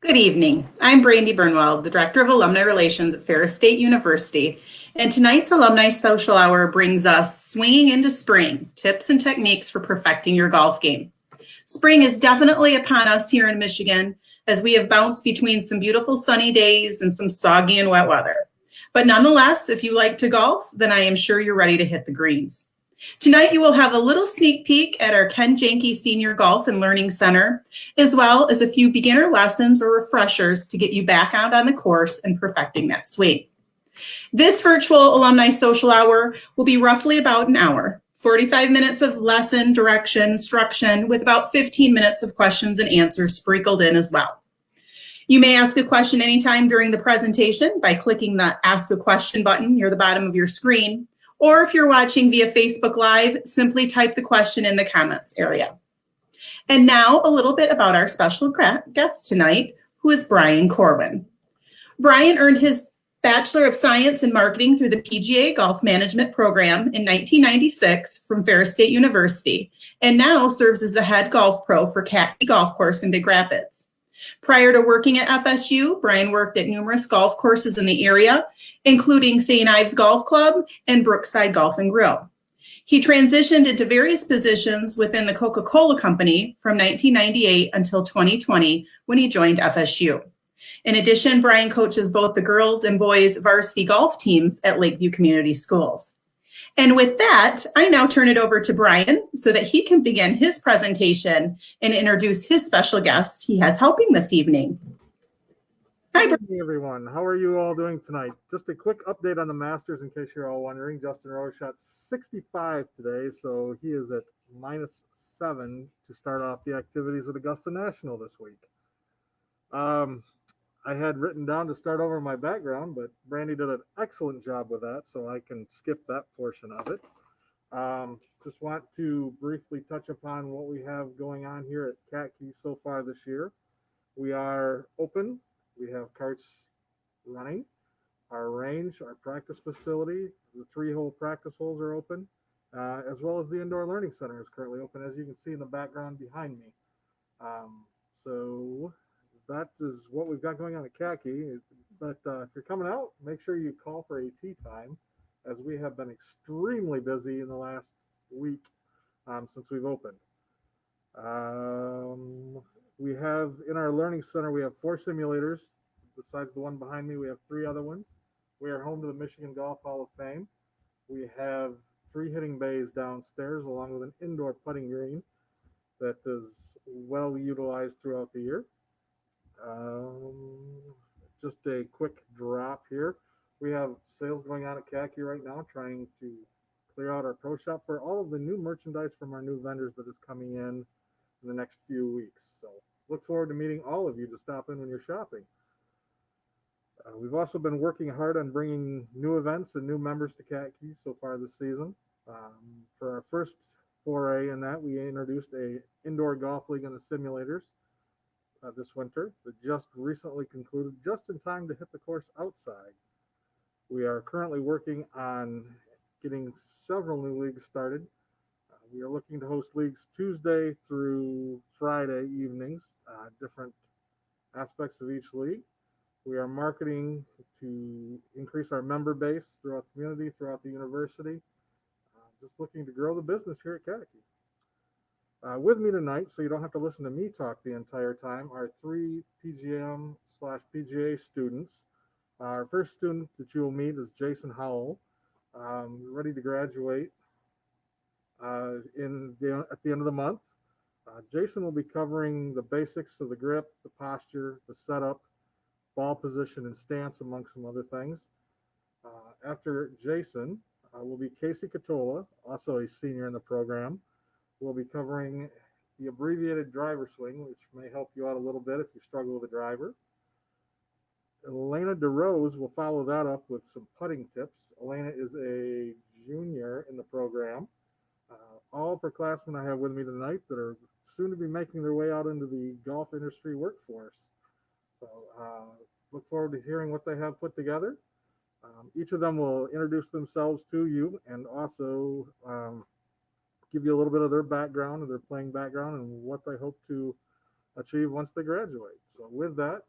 Good evening. I'm Brandy Burnwell, the Director of Alumni Relations at Ferris State University, and tonight's Alumni Social Hour brings us Swinging into Spring, Tips and Techniques for Perfecting Your Golf Game. Spring is definitely upon us here in Michigan as we have bounced between some beautiful sunny days and some soggy and wet weather. But nonetheless, if you like to golf, then I am sure you're ready to hit the greens. Tonight, you will have a little sneak peek at our Ken Janke Sr Golf and Learning Center, as well as a few beginner lessons or refreshers to get you back out on the course and perfecting that swing. This virtual Alumni Social Hour will be roughly about an hour, 45 minutes of lesson, direction, instruction, with about 15 minutes of questions and answers sprinkled in as well. You may ask a question anytime during the presentation by clicking the Ask a Question button near the bottom of your screen. Or if you're watching via Facebook Live, simply type the question in the comments area. And now a little bit about our special guest tonight, who is Brian Corwin. Brian earned his Bachelor of Science in Marketing through the PGA Golf Management Program in 1996 from Ferris State University, and now serves as the head golf pro for Katke Golf Course in Big Rapids. Prior to working at FSU, Brian worked at numerous golf courses in the area, including St. Ives Golf Club and Brookside Golf and Grill. He transitioned into various positions within the Coca-Cola Company from 1998 until 2020 when he joined FSU. In addition, Brian coaches both the girls and boys varsity golf teams at Lakeview Community Schools. And with that, I now turn it over to Brian so that he can begin his presentation and introduce his special guest he has helping this evening. Hi, Good evening, everyone. How are you all doing tonight? Just a quick update on the Masters in case you're all wondering. Justin Rose shot 65 today, so he is at -7 to start off the activities at Augusta National this week. I had written down to start over my background, but Brandy did an excellent job with that, so I can skip that portion of it. Just want to briefly touch upon what we have going on here at Katke so far this year. We are open. We have carts running. Our range, our practice facility, the 3-hole practice holes are open, as well as the Indoor Learning Center is currently open, as you can see in the background behind me. So that is what we've got going on at Katke. But if you're coming out, make sure you call for a tee time, as we have been extremely busy in the last week since we've opened. We have in our learning center, we have 4 simulators. Besides the one behind me, we have 3 other ones. We are home to the Michigan Golf Hall of Fame. We have 3 hitting bays downstairs, along with an indoor putting green that is well utilized throughout the year. Just a quick drop here. We have sales going on at Katke right now, trying to clear out our pro shop for all of the new merchandise from our new vendors that is coming in the next few weeks. So look forward to meeting all of you to stop in when you're shopping. We've also been working hard on bringing new events and new members to Katke so far this season. For our first foray in that, we introduced a indoor golf league on the simulators this winter that just recently concluded, just in time to hit the course outside. We are currently working on getting several new leagues started. We are looking to host leagues Tuesday through Friday evenings, different aspects of each league. We are marketing to increase our member base throughout the community, throughout the university. Just looking to grow the business here at Katke. With me tonight, so you don't have to listen to me talk the entire time, are 3 PGM/PGA students. Our first student that you will meet is Jason Howell, ready to graduate at the end of the month. Jason will be covering the basics of the grip, the posture, the setup, ball position, and stance, among some other things. After Jason will be Casey Catola, also a senior in the program. We'll be covering the abbreviated driver swing, which may help you out a little bit if you struggle with a driver. Elena DeRose will follow that up with some putting tips. Elena is a junior in the program. All upperclassmen I have with me tonight that are soon to be making their way out into the golf industry workforce. So look forward to hearing what they have put together. Each of them will introduce themselves to you and also give you a little bit of their background and their playing background and what they hope to achieve once they graduate. So with that,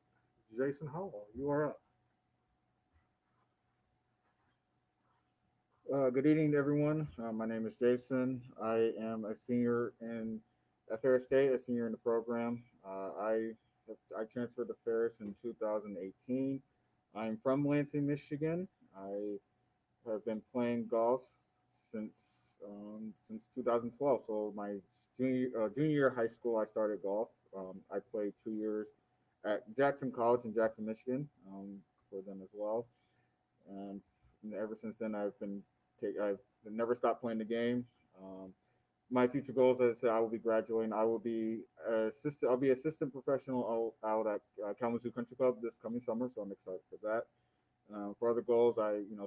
Jason Howell, you are up. Good evening, everyone. My name is Jason. I am a senior at Ferris State, a senior in the program. I transferred to Ferris in 2018. I'm from Lansing, Michigan. I have been playing golf since 2012. So my junior year of high school, I started golf. I played 2 years at Jackson College in Jackson, Michigan, for them as well. And ever since then, I've never stopped playing the game. Um, my future goals, as I said, I will be graduating. I'll be assistant professional out at Kalamazoo Country Club this coming summer, so I'm excited for that. For other goals,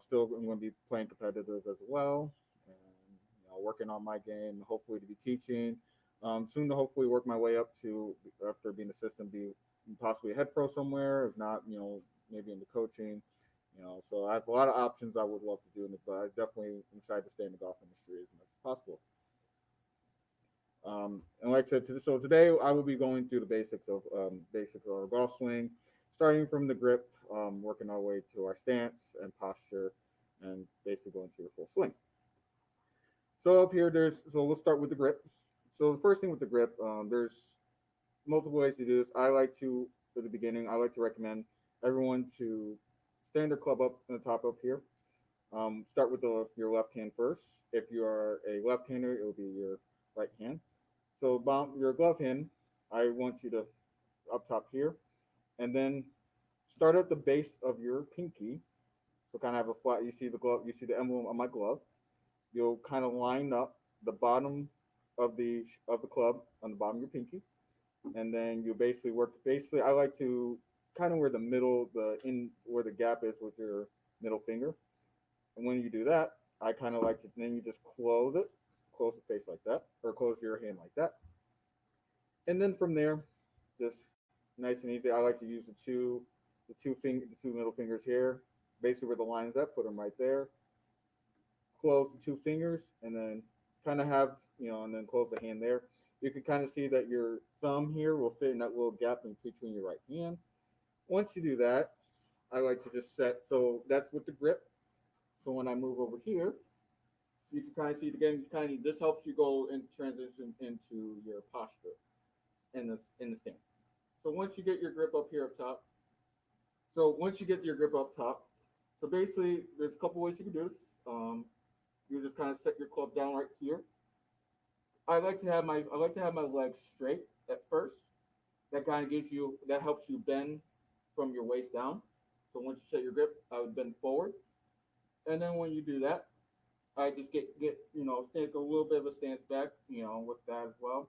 still am going to be playing competitive as well, and working on my game. Hopefully, to be teaching soon. To hopefully work my way up to, after being assistant, be possibly a head pro somewhere. If not, maybe into coaching. So I have a lot of options I would love to do, but I definitely am excited to stay in the golf industry as much as possible. And like I said, so today I will be going through the basics of our golf swing, starting from the grip, working our way to our stance and posture, and basically going through the full swing. So up here, we'll start with the grip. So the first thing with the grip, there's multiple ways to do this. For the beginning, I like to recommend everyone to stand their club up on the top up here. Start with your left hand first. If you are a left-hander, it will be your right hand. So your glove hand, I want you to up top here, and then start at the base of your pinky. So kind of have a flat. You see the glove. You see the emblem on my glove. You'll kind of line up the bottom of the club on the bottom of your pinky, and then you basically work. Basically, I like to kind of where where the gap is with your middle finger. And when you do that, I kind of like to, then you just close the face like that, or close your hand like that. And then from there, just nice and easy. I like to use the two middle fingers here, basically where the line's at, put them right there. Close the two fingers, and then kind of have, and then close the hand there. You can kind of see that your thumb here will fit in that little gap in between your right hand. Once you do that, I like to just set, so that's with the grip. So when I move over here, you can kind of see it again. This helps you go and transition into your posture in the stance. So once you get your grip up here up top, so basically there's a couple ways you can do this. You just kind of set your club down right here. I like to have my legs straight at first. That helps you bend from your waist down. So once you set your grip, I would bend forward. And then when you do that, I just take a little bit of a stance back, with that as well.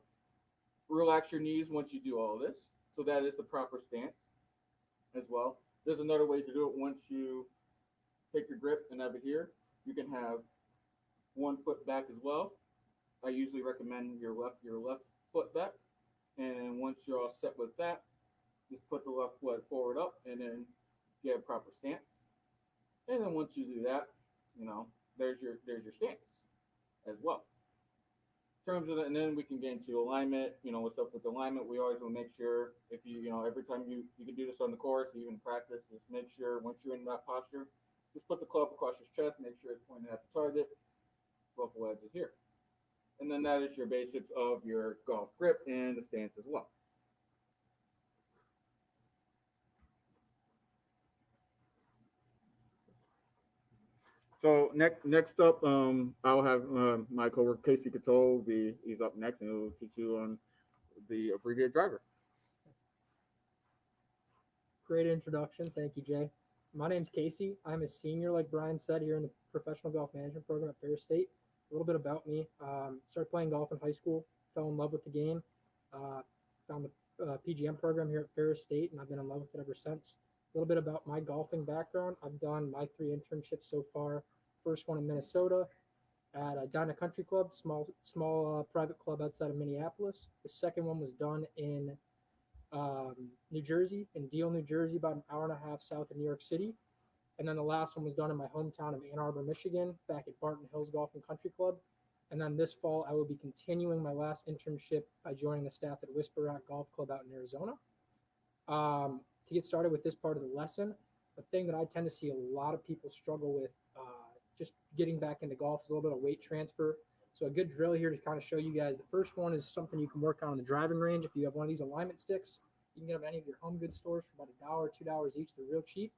Relax your knees once you do all this. So that is the proper stance as well. There's another way to do it. Once you take your grip and have it here, you can have one foot back as well. I usually recommend your left foot back. And once you're all set with that, just put the left foot forward up and then get a proper stance. And then once you do that, there's your stance as well. In terms of and then we can get into alignment. What's up with alignment? We always want to make sure if every time you can do this on the course, even practice, just make sure once you're in that posture, just put the club across your chest, make sure it's pointed at the target, ruffle edges here. And then that is your basics of your golf grip and the stance as well. So next up, I'll have my coworker Casey Cattell he's up next, and he'll teach you on the abbreviated driver. Great introduction. Thank you, Jay. My name's Casey. I'm a senior, like Brian said, here in the professional golf management program at Ferris State. A little bit about me. Started playing golf in high school, fell in love with the game, found the PGM program here at Ferris State, and I've been in love with it ever since. A little bit about my golfing background. I've done my 3 internships so far. First one in Minnesota at Dinah Country Club, small private club outside of Minneapolis. The second one was done in New Jersey, in Deal, New Jersey, about an hour and a half south of New York City. And then the last one was done in my hometown of Ann Arbor, Michigan, back at Barton Hills Golf and Country Club. And then this fall, I will be continuing my last internship by joining the staff at Whisper Rock Golf Club out in Arizona. To get started with this part of the lesson, the thing that I tend to see a lot of people struggle with just getting back into golf is a little bit of weight transfer. So a good drill here to kind of show you guys. The first one is something you can work on in the driving range. If you have one of these alignment sticks, you can get them at any of your home goods stores for about $1 or $2 each. They're real cheap.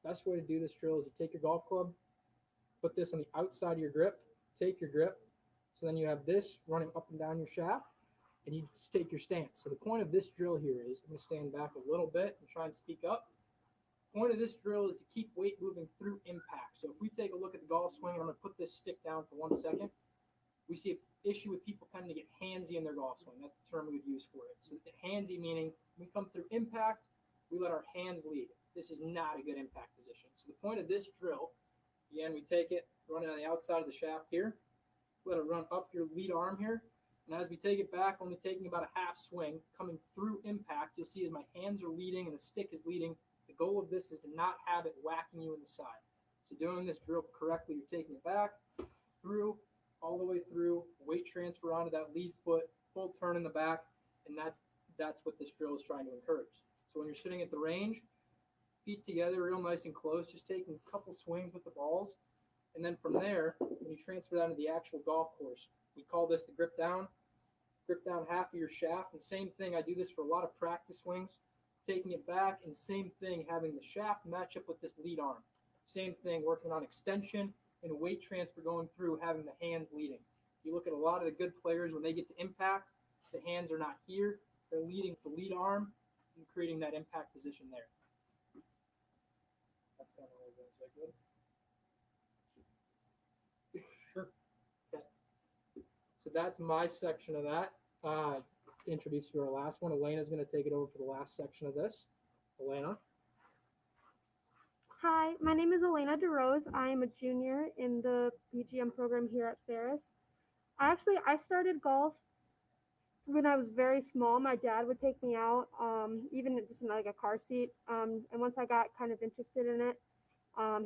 Best way to do this drill is you take your golf club, put this on the outside of your grip, take your grip. So then you have this running up and down your shaft, and you just take your stance. So the point of this drill here is, I'm going to stand back a little bit and try and speak up. The point of this drill is to keep weight moving through impact. So if we take a look at the golf swing, I'm going to put this stick down for 1 second. We see an issue with people tending to get handsy in their golf swing. That's the term we would use for it. So handsy meaning we come through impact, we let our hands lead. This is not a good impact position. So the point of this drill, again, we take it, run it on the outside of the shaft here, let it run up your lead arm here. And as we take it back, only taking about a half swing, coming through impact, you'll see as my hands are leading and the stick is leading. The goal of this is to not have it whacking you in the side. So doing this drill correctly, you're taking it back, through, all the way through, weight transfer onto that lead foot, full turn in the back, and that's what this drill is trying to encourage. So when you're sitting at the range, feet together real nice and close, just taking a couple swings with the balls, and then from there, when you transfer that into the actual golf course, we call this the grip down half of your shaft, and same thing, I do this for a lot of practice swings, taking it back, and same thing, having the shaft match up with this lead arm. Same thing, working on extension and weight transfer going through, having the hands leading. You look at a lot of the good players, when they get to impact, the hands are not here. They're leading the lead arm and creating that impact position there. That's kind of all is that good? Sure. Okay. So that's my section of that. To introduce you to our last one, Elena's going to take it over for the last section of this. Elena. Hi, my name is Elena DeRose. I am a junior in the BGM program here at Ferris. I started golf when I was very small. My dad would take me out, even just in like a car seat. And once I got kind of interested in it,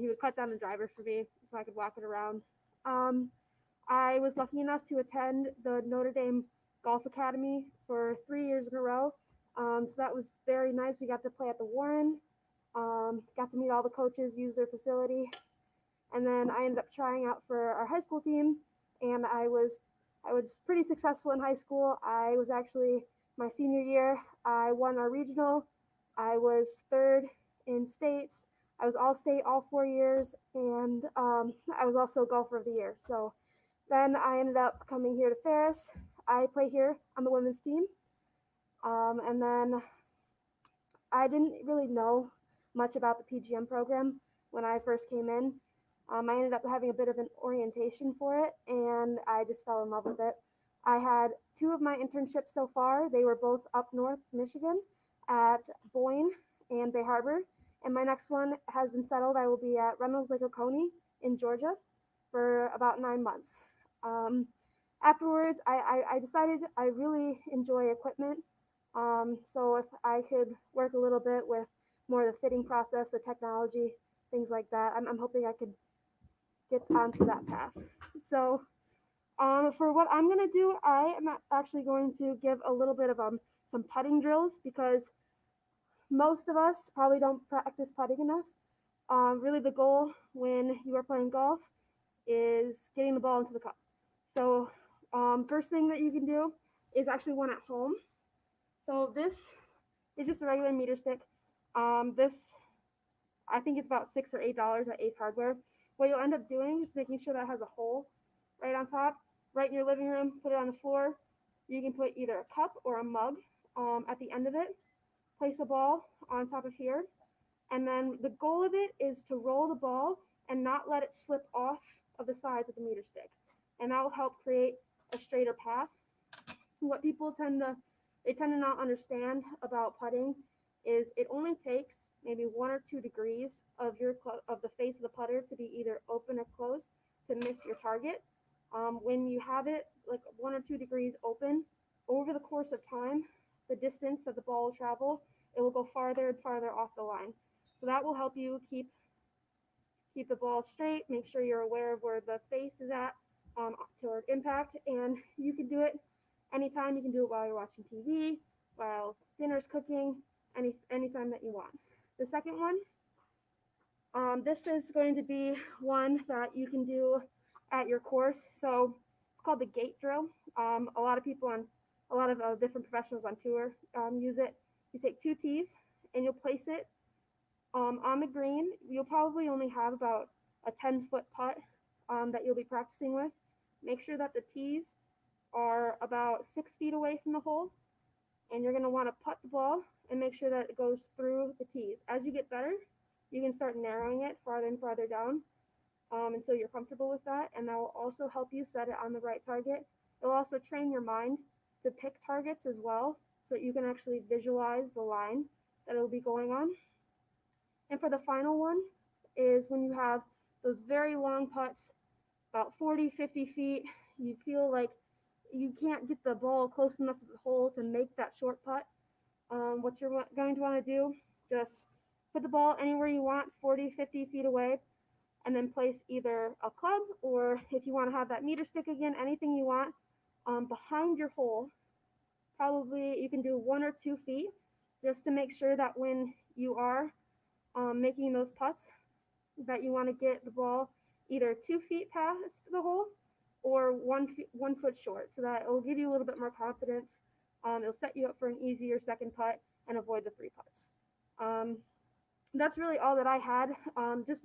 he would cut down the driver for me so I could walk it around. I was lucky enough to attend the Notre Dame Golf Academy for 3 years in a row. So that was very nice. We got to play at the Warren. Got to meet all the coaches, use their facility, and then I ended up trying out for our high school team, and I was pretty successful in high school. I was actually, my senior year, I won our regional. I was third in states. I was all-state all 4 years, and I was also golfer of the year. So then I ended up coming here to Ferris. I play here on the women's team, and then I didn't really know much about the PGM program when I first came in. I ended up having a bit of an orientation for it, and I just fell in love with it. I had 2 of my internships so far. They were both up north Michigan at Boyne and Bay Harbor, and my next one has been settled. I will be at Reynolds Lake Oconee in Georgia for about 9 months. Afterwards, I decided I really enjoy equipment, so if I could work a little bit with more of the fitting process, the technology, things like that, I'm hoping I could get onto that path. So for what I'm going to do, I am actually going to give a little bit of some putting drills, because most of us probably don't practice putting enough. Really the goal when you are playing golf is getting the ball into the cup. So first thing that you can do is actually one at home. So this is just a regular meter stick. This, I think it's about $6 or $8 at Ace Hardware. What you'll end up doing is making sure that it has a hole right on top, right in your living room, put it on the floor. You can put either a cup or a mug at the end of it, place the ball on top of here, and then the goal of it is to roll the ball and not let it slip off of the sides of the meter stick. And that will help create a straighter path. What people tend to not understand about putting is it only takes maybe 1 or 2 degrees of the face of the putter to be either open or closed to miss your target. When you have it like 1 or 2 degrees open, over the course of time, the distance that the ball will travel, it will go farther and farther off the line. So that will help you keep the ball straight, make sure you're aware of where the face is at, toward impact, and you can do it anytime. You can do it while you're watching TV, while dinner's cooking, anytime that you want. The second one, this is going to be one that you can do at your course. So it's called the gate drill. A lot of people a lot of different professionals on tour use it. You take 2 tees and you'll place it on the green. You'll probably only have about a 10-foot putt that you'll be practicing with. Make sure that the tees are about 6 feet away from the hole, and you're going to want to putt the ball and make sure that it goes through the tees. As you get better, you can start narrowing it farther and farther down until you're comfortable with that, and that will also help you set it on the right target. It'll also train your mind to pick targets as well, so that you can actually visualize the line that it'll be going on. And for the final one is when you have those very long putts, about 40, 50 feet, you feel like you can't get the ball close enough to the hole to make that short putt. What you're going to want to do, just put the ball anywhere you want, 40, 50 feet away, and then place either a club, or if you want to have that meter stick again, anything you want, behind your hole. Probably you can do 1 or 2 feet, just to make sure that when you are making those putts, that you want to get the ball either 2 feet past the hole or 1 foot short, so that it will give you a little bit more confidence. It'll set you up for an easier second putt and avoid the 3 putts. That's really all that I had. Just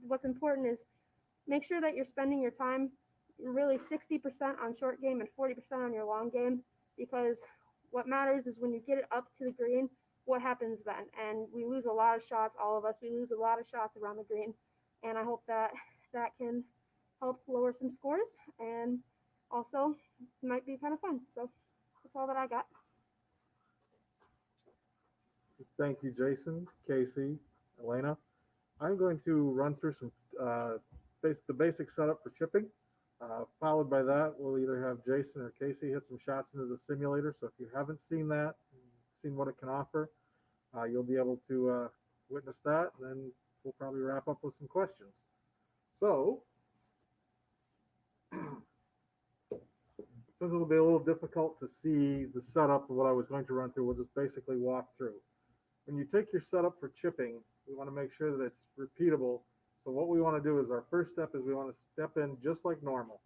what's important is make sure that you're spending your time really 60% on short game and 40% on your long game, because what matters is when you get it up to the green, what happens then. And we lose a lot of shots, all of us. We lose a lot of shots around the green, and I hope that can help lower some scores, and also might be kind of fun. So that's all that I got. Thank you, Jason, Casey, Elena. I'm going to run through some the basic setup for chipping. Followed by that, we'll either have Jason or Casey hit some shots into the simulator. So if you haven't seen that, seen what it can offer, you'll be able to witness that. And then we'll probably wrap up with some questions. So, since it'll be a little difficult to see the setup of what I was going to run through, we'll just basically walk through. When you take your setup for chipping, we want to make sure that it's repeatable. So what we want to do is our first step is we want to step in just like normal.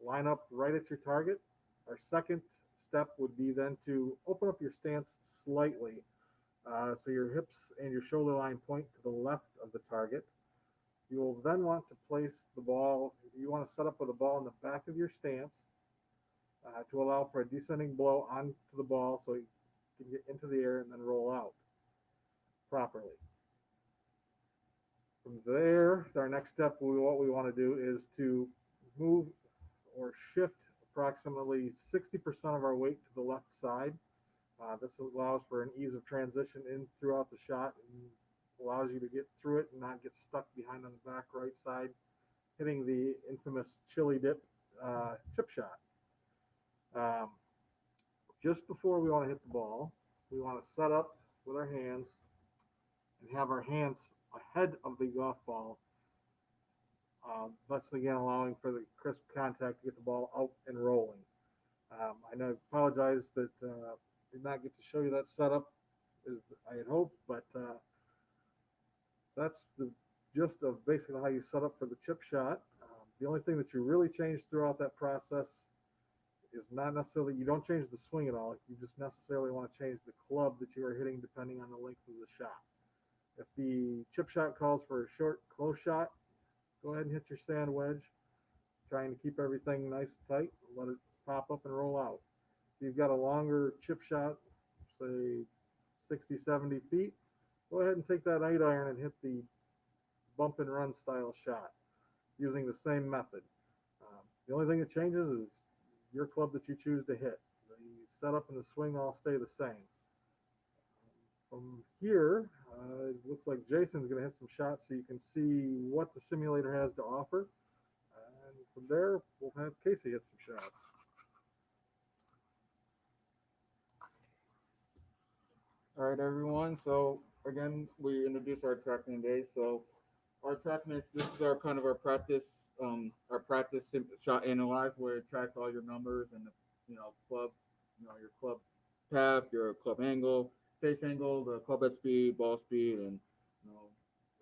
Line up right at your target. Our second step would be then to open up your stance slightly. So your hips and your shoulder line point to the left of the target. You will then want to place the ball, you want to set up with the ball in the back of your stance to allow for a descending blow onto the ball so you can get into the air and then roll out properly. From there, our next step, what we want to do is to move or shift approximately 60% of our weight to the left side. This allows for an ease of transition in throughout the shot and allows you to get through it and not get stuck behind on the back right side, hitting the infamous chili dip chip shot. Just before we want to hit the ball, we want to set up with our hands and have our hands ahead of the golf ball, thus again allowing for the crisp contact to get the ball out and rolling. I know I apologize that did not get to show you that setup as I had hoped, but that's the gist of basically how you set up for the chip shot. The only thing that you really change throughout that process is not necessarily, you don't change the swing at all. You just necessarily want to change the club that you are hitting depending on the length of the shot. If the chip shot calls for a short close shot, go ahead and hit your sand wedge, trying to keep everything nice and tight, let it pop up and roll out. If you've got a longer chip shot, say 60, 70 feet, go ahead and take that 8-iron and hit the bump and run style shot using the same method. The only thing that changes is your club that you choose to hit. The setup and the swing all stay the same. From here, it looks like Jason's going to hit some shots so you can see what the simulator has to offer. And from there, we'll have Casey hit some shots. All right, everyone. So again, we introduced our tracking day. So our TrackMax, this is our kind of our practice shot analyze, where it tracks all your numbers and club, your club path, your club angle, face angle, the club head speed, ball speed, and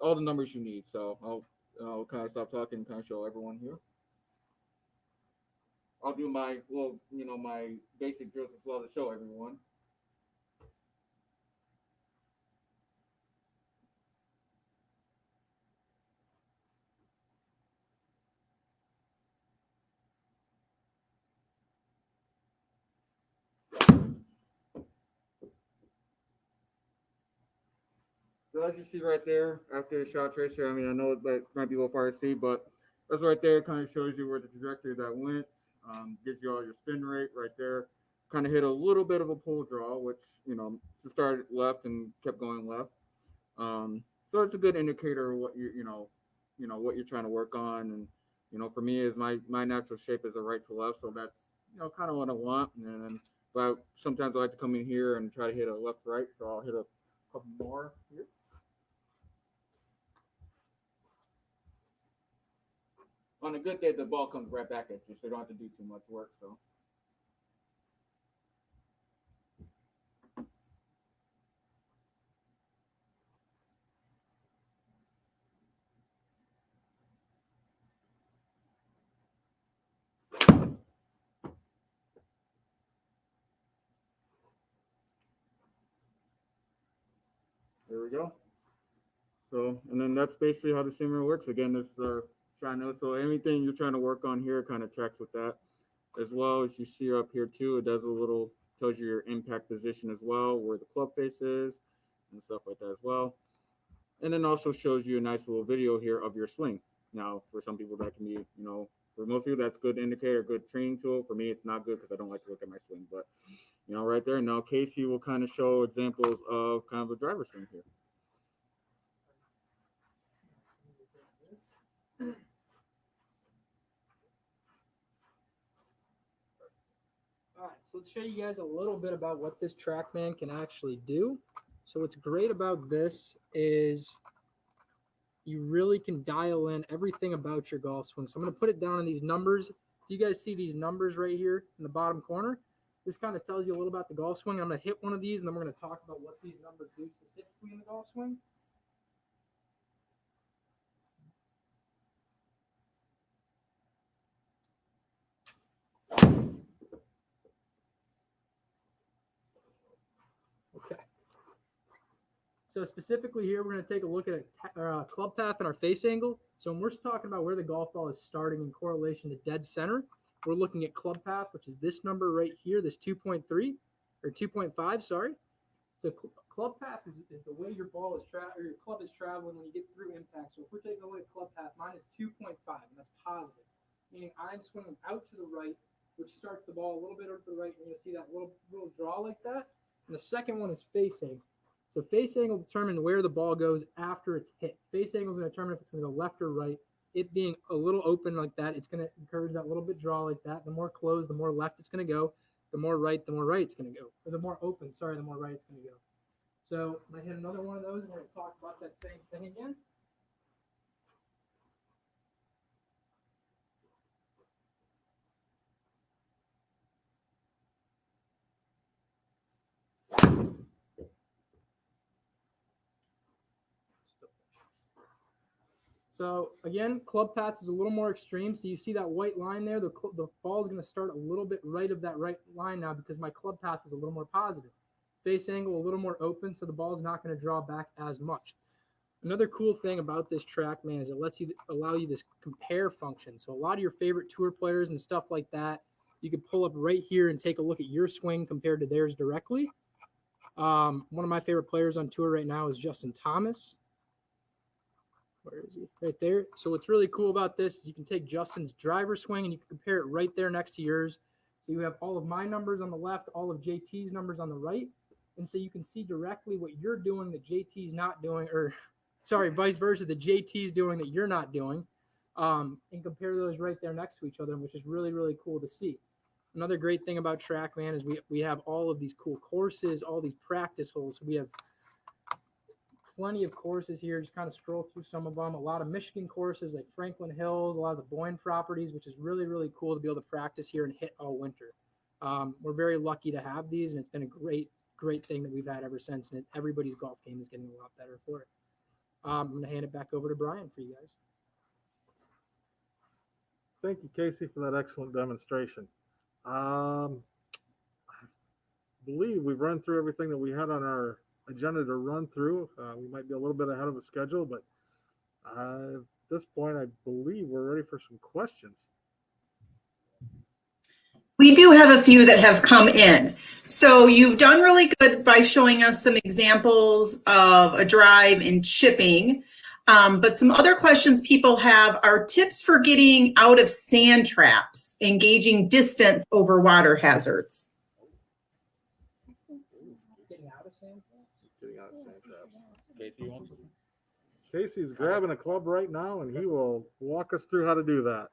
all the numbers you need. So I'll kind of stop talking and kind of show everyone here. I'll do my my basic drills as well to show everyone. So as you see right there, after the shot tracer, I mean, I know that might be a little hard to see, but that's right there. Kind of shows you where the trajectory that went. Gives you all your spin rate right there. Kind of hit a little bit of a pull draw, which started left and kept going left. So it's a good indicator of what what you're trying to work on. And for me, is my natural shape is a right to left, so that's kind of what I want. And then, but sometimes I like to come in here and try to hit a left right, so I'll hit a couple more here. On a good day, the ball comes right back at you, so you don't have to do too much work. So. There we go. So, and then that's basically how the simulator works. Again, this is trying to, so anything you're trying to work on here kind of tracks with that. As well as you see up here too, it does tells you your impact position as well, where the club face is and stuff like that as well. And then also shows you a nice little video here of your swing. Now, for some people that can be, for most people that's good indicator, good training tool. For me, it's not good because I don't like to look at my swing, but right there. Now, Casey will kind of show examples of kind of a driver swing here. All right, so let's show you guys a little bit about what this TrackMan can actually do. So what's great about this is you really can dial in everything about your golf swing. So I'm going to put it down in these numbers. You guys see these numbers right here in the bottom corner? This kind of tells you a little about the golf swing. I'm going to hit one of these, and then we're going to talk about what these numbers do specifically in the golf swing. Okay. So specifically here, we're going to take a look at our club path and our face angle. So when we're talking about where the golf ball is starting in correlation to dead center, we're looking at club path, which is this number right here, this 2.3 or 2.5, sorry. So club path is the way your ball is or your club is traveling when you get through impact. So if we're taking a look at club path, mine is 2.5, and that's positive, meaning I'm swinging out to the right, which starts the ball a little bit over to the right. You're going to see that little draw like that. And the second one is face angle. So face angle determines where the ball goes after it's hit. Face angle is going to determine if it's going to go left or right. It being a little open like that, it's going to encourage that little bit draw like that. The more closed, the more left it's going to go. The more right it's going to go. Or the more open, the more right it's going to go. So when I hit another one of those, we're going to talk about that same thing again. So again, club path is a little more extreme. So you see that white line there, the ball is going to start a little bit right of that right line now because my club path is a little more positive. Face angle a little more open, so the ball is not going to draw back as much. Another cool thing about this TrackMan is it lets you allow you this compare function. So a lot of your favorite tour players and stuff like that, you could pull up right here and take a look at your swing compared to theirs directly. One of my favorite players on tour right now is Justin Thomas. Where is he? Right there. So what's really cool about this is you can take Justin's driver swing and you can compare it right there next to yours. So you have all of my numbers on the left, all of JT's numbers on the right. And so you can see directly what you're doing that JT's not doing, or sorry, vice versa, that JT's doing that you're not doing, and compare those right there next to each other, which is really, really cool to see. Another great thing about TrackMan is we have all of these cool courses, all these practice holes. So we have plenty of courses here. Just kind of scroll through some of them. A lot of Michigan courses like Franklin Hills, a lot of the Boyne properties, which is really, really cool to be able to practice here and hit all winter. We're very lucky to have these, and it's been a great thing that we've had ever since. And everybody's golf game is getting a lot better for it. I'm going to hand it back over to Brian for you guys. Thank you, Casey, for that excellent demonstration. I believe we've run through everything that we had on our agenda to run through. We might be a little bit ahead of the schedule, but at this point, I believe we're ready for some questions. We do have a few that have come in. So you've done really good by showing us some examples of a drive and chipping. But some other questions people have are tips for getting out of sand traps, engaging distance over water hazards. Getting out of sand traps? Casey, you want to? Casey's grabbing a club right now, and he will walk us through how to do that.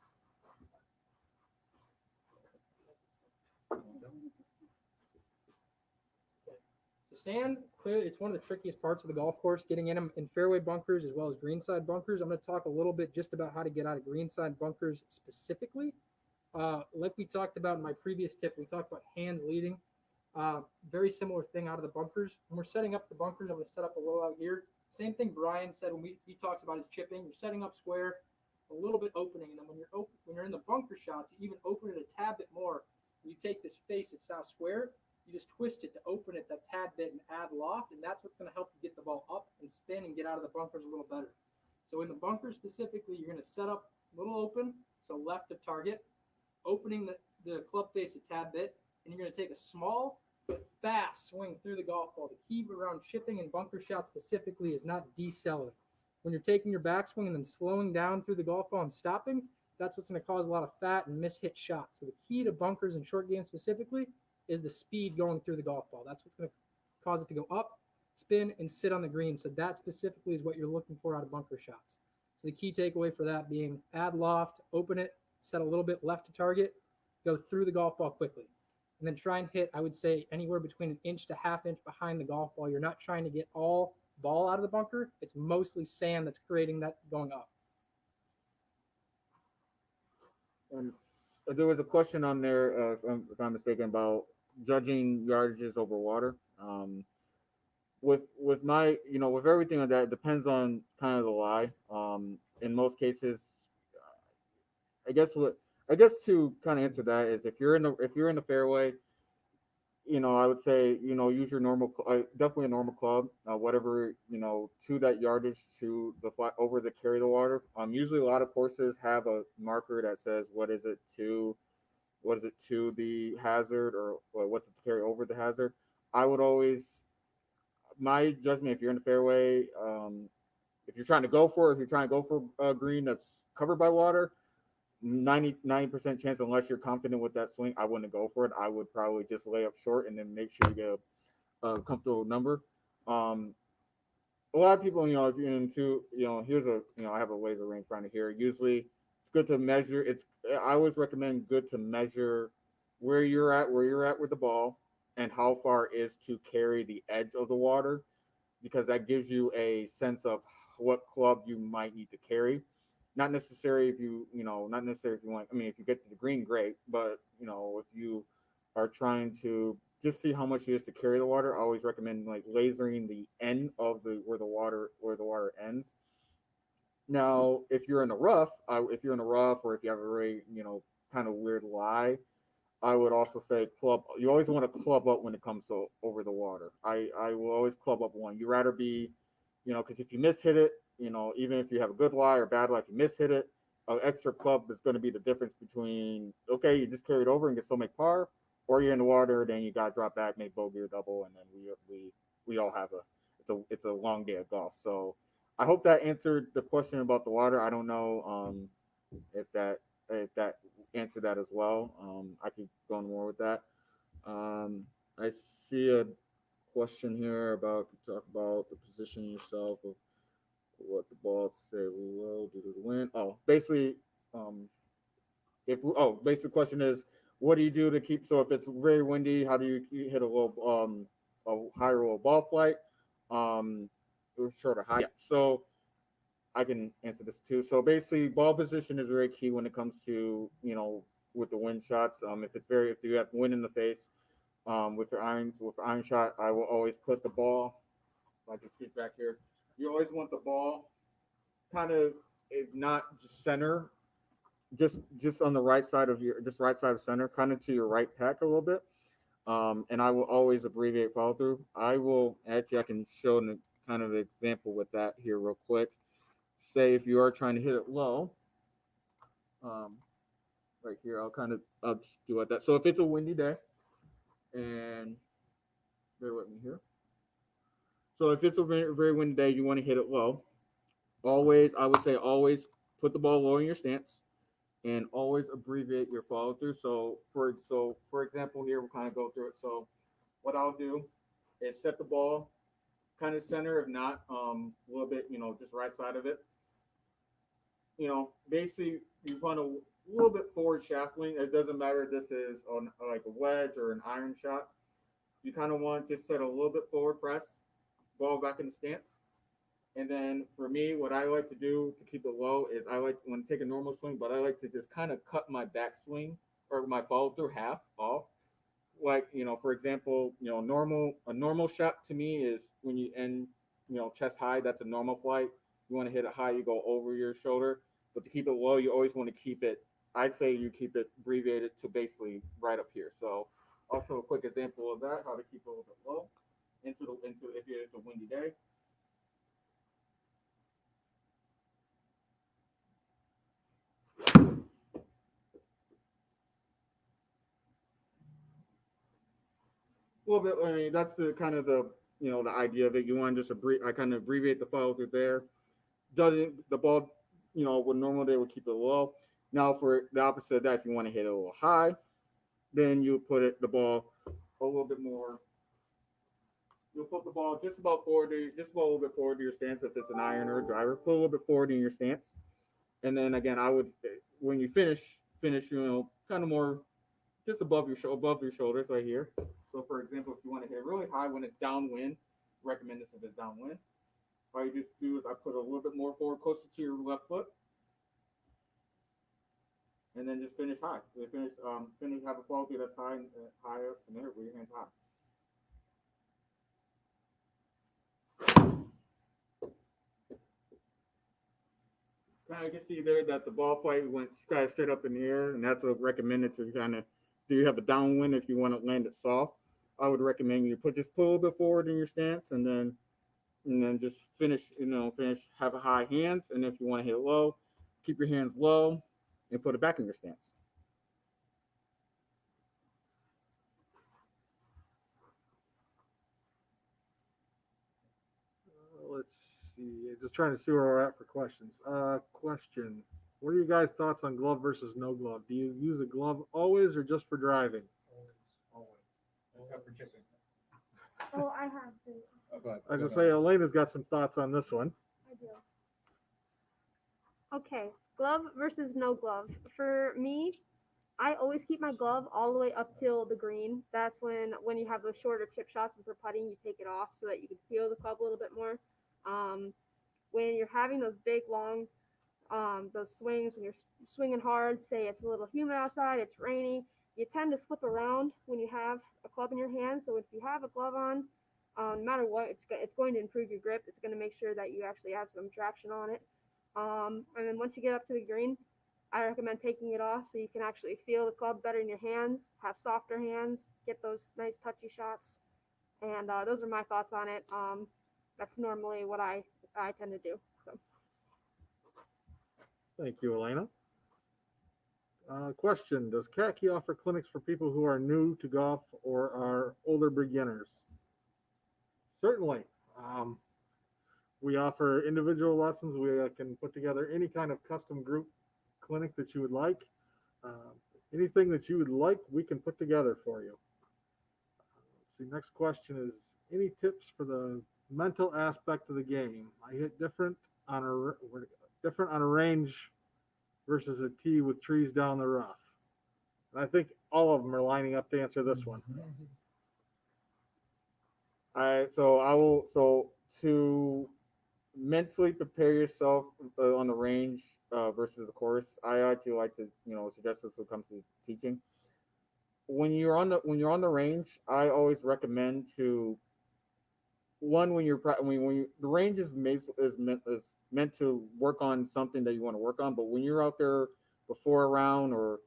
Sand, clearly, it's one of the trickiest parts of the golf course, getting in them in fairway bunkers as well as greenside bunkers. I'm going to talk a little bit just about how to get out of greenside bunkers specifically. Like we talked about in my previous tip, we talked about hands leading. Very similar thing out of the bunkers. When we're setting up the bunkers, I'm going to set up a little out here. Same thing Brian said when he talks about his chipping. You're setting up square, a little bit opening, and then when you're in the bunker shots, you even open it a tad bit more. When you take this face that's now square, you just twist it to open it that tad bit and add loft, and that's what's going to help you get the ball up and spin and get out of the bunkers a little better. So in the bunker specifically, you're going to set up a little open, so left of target, opening the club face a tad bit, and you're going to take a small but fast swing through the golf ball. The key around chipping and bunker shots specifically is not decelerating. When you're taking your backswing and then slowing down through the golf ball and stopping, that's what's going to cause a lot of fat and mishit shots. So the key to bunkers and short game specifically is the speed going through the golf ball. That's what's going to cause it to go up, spin, and sit on the green. So that specifically is what you're looking for out of bunker shots. So the key takeaway for that being add loft, open it, set a little bit left to target, go through the golf ball quickly. And then try and hit, I would say, anywhere between an inch to half inch behind the golf ball. You're not trying to get all ball out of the bunker. It's mostly sand that's creating that going up. And there was a question on there, if I'm mistaken, about judging yardages over water. With my, with everything like that, it depends on kind of the lie. In most cases, I guess to kind of answer that is if you're in the fairway, I would say, use your normal, definitely a normal club, whatever, to that yardage, to the flat over the carry the water. Usually a lot of courses have a marker that says, what is it to the hazard, or what's it to carry over the hazard. I would always, my judgment, if you're in the fairway, if you're trying to go for a green that's covered by water, 90% chance, unless you're confident with that swing, I wouldn't go for it. I would probably just lay up short and then make sure you get a comfortable number. A lot of people, if you're into, I have a laser range finder here. Usually it's good to measure. I always recommend good to measure where you're at with the ball and how far is to carry the edge of the water, because that gives you a sense of what club you might need to carry. Not necessarily if you want, if you get to the green, great. But, if you are trying to just see how much it is to carry the water, I always recommend lasering the end of where the water ends. Now, if you're in the rough, or if you have a very, kind of weird lie, I would also say club. You always want to club up when it comes to over the water. I will always club up one. You rather be, because if you mishit it, even if you have a good lie or bad lie, if you mishit it, an extra club is going to be the difference between, okay, you just carry it over and can still make par, or you're in the water, then you got to drop back, make bogey or double, and then we all have it's a long day of golf. So I hope that answered the question about the water. I don't know if that answered that as well. I could go on more with that. I see a question here about talk about the position yourself of what the ball say low due to the wind. Basically the question is, what do you do to keep, so if it's very windy, how do you hit a low a higher low ball flight? short or high. Yeah. So I can answer this too. So basically, ball position is very key when it comes to with the wind shots. If you have wind in the face, with iron shot, I will always put the ball like this piece back here. You always want the ball kind of, if not just center, just on the right side of center, kind of to your right pack a little bit. And I will always abbreviate follow through. I can show kind of an example with that here real quick. Say if you are trying to hit it low, right here, I'll just do like that. So if it's a windy day, and bear with me here. So if it's a very, very windy day, you want to hit it low. I would say always put the ball low in your stance, and always abbreviate your follow through. So for example, here we'll kind of go through it. So what I'll do is set the ball kind of center, if not a little bit, just right side of it. Basically you want a little bit forward shaft lean. It doesn't matter if this is on like a wedge or an iron shot. You kind of want to just set a little bit forward press, ball back in the stance. And then for me, what I like to do to keep it low is I like to take a normal swing, but I like to just kind of cut my backswing or my follow through half off. Like, for example, a normal shot to me is when you end, chest high, that's a normal flight. You want to hit it high, you go over your shoulder. But to keep it low, you always want to keep it, I'd say you keep it abbreviated to basically right up here. So I'll show a quick example of that, how to keep it a little bit low into if it's a windy day. A little bit. I mean, that's the kind of the idea of it. You want to just I kind of abbreviate the follow through there. Doesn't the ball, would normal day would keep it low. Now for the opposite of that, if you want to hit it a little high, then you put the ball a little bit more. You'll put the ball just about a little bit forward to your stance if it's an iron or a driver. Put a little bit forward in your stance, and then again, I would when you finish, kind of more just above your shoulders right here. So for example, if you want to hit really high when it's downwind, recommend this if it's downwind. All you just do is I put a little bit more forward, closer to your left foot, and then just finish high. So finish, have a follow through that's high up from there with your hands high. Kind of can see there that the ball flight went kind of straight up in the air, and that's what recommended to kind of do. You have a downwind if you want to land it soft. I would recommend you pull a little bit forward in your stance, and then just finish. Have a high hands, and if you want to hit it low, keep your hands low, and put it back in your stance. Let's see. Just trying to see where we're at for questions. Question. What are you guys' thoughts on glove versus no glove? Do you use a glove always or just for driving? Always. Except for chipping. Oh, I have to. Oh, go ahead. I was going to say, Elena's got some thoughts on this one. I do. Okay, glove versus no glove. For me, I always keep my glove all the way up till the green. That's when you have those shorter chip shots and for putting, you take it off so that you can feel the club a little bit more. When you're having those big, long, those swings, when you're swinging hard, say it's a little humid outside, it's rainy, you tend to slip around when you have a club in your hand. So if you have a glove on, no matter what, it's going to improve your grip. It's going to make sure that you actually have some traction on it. And then once you get up to the green, I recommend taking it off so you can actually feel the club better in your hands, have softer hands, get those nice touchy shots. And those are my thoughts on it. That's normally what I tend to do. So. Thank you, Elena. Question. Does Katke offer clinics for people who are new to golf or are older beginners? Certainly. We offer individual lessons. We can put together any kind of custom group clinic that you would like. Anything that you would like, we can put together for you. Let's see, next question is, any tips for the mental aspect of the game? I hit different on a range versus a tee with trees down the rough. And I think all of them are lining up to answer this one. All right, so to mentally prepare yourself on the range versus the course. I actually like to, suggest this when it comes to teaching. When you're on the range, I always recommend to one when you're the range is meant to work on something that you want to work on. But when you're out there before a round or